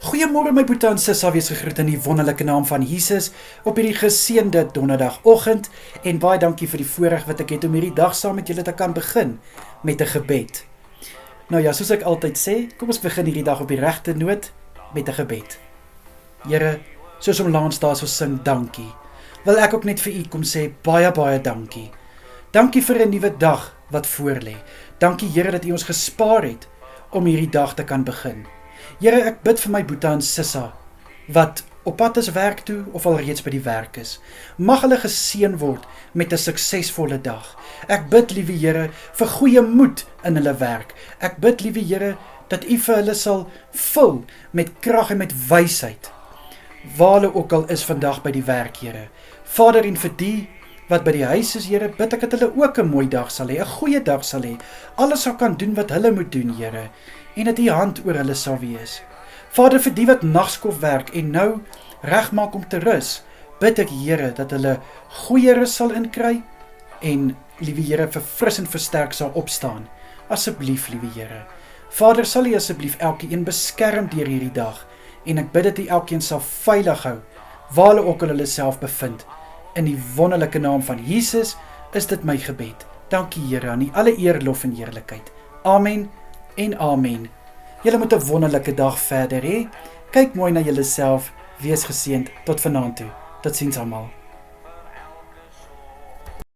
Goeiemôre my boetie en sissa, wees gegroet in die wonderlike naam van Jesus op hierdie geseënde donderdagoggend en baie dankie vir die voorreg wat ek het om hierdie dag saam met julle te kan begin met 'n gebed. Nou ja, soos ek altyd sê, kom ons begin hierdie dag op die regte noot met 'n gebed. Here, soos om laans daar so sing dankie, wil ek ook net vir u kom sê baie dankie. Dankie vir 'n nuwe dag wat voorlê. Dankie Here dat u ons gespaar het om hierdie dag te kan begin. Here, ek bid vir my boetie en sissa wat op pad is werk toe of al reeds by die werk is. Mag hulle geseën word met 'n suksesvolle dag. Ek bid, liewe Here, vir goeie moed in hulle werk. Ek bid, liewe Here, dat u vir hulle sal vul met krag en met wysheid, waar hulle ook al is vandag by die werk, Here. Vader, en vir die wat by die huis is, Here, bid ek dat hulle ook 'n mooi dag sal hê, 'n goeie dag sal hê, alles sal kan doen wat hulle moet doen, Here, en dat u hand oor hulle sal wees. Vader, vir die wat nagskof werk en nou regmaak om te rus, bid ek, Here, dat hulle goeie rus sal inkry en, liewe Here, verfris en versterk sal opstaan. Asseblief, liewe Here. Vader, sal u asseblief elkeen beskerm deur hierdie dag en ek bid dat u elkeen sal veilig hou waar hulle ook al hulle self bevind. In die wonderlike naam van Jesus is dit my gebed. Dankie Here, aan u alle eer, lof en heerlikheid. Amen en amen. Julle moet 'n wonderlike dag verder hê. Kyk mooi na julleself. Wees geseënd tot vanaand toe. Totsiens almal.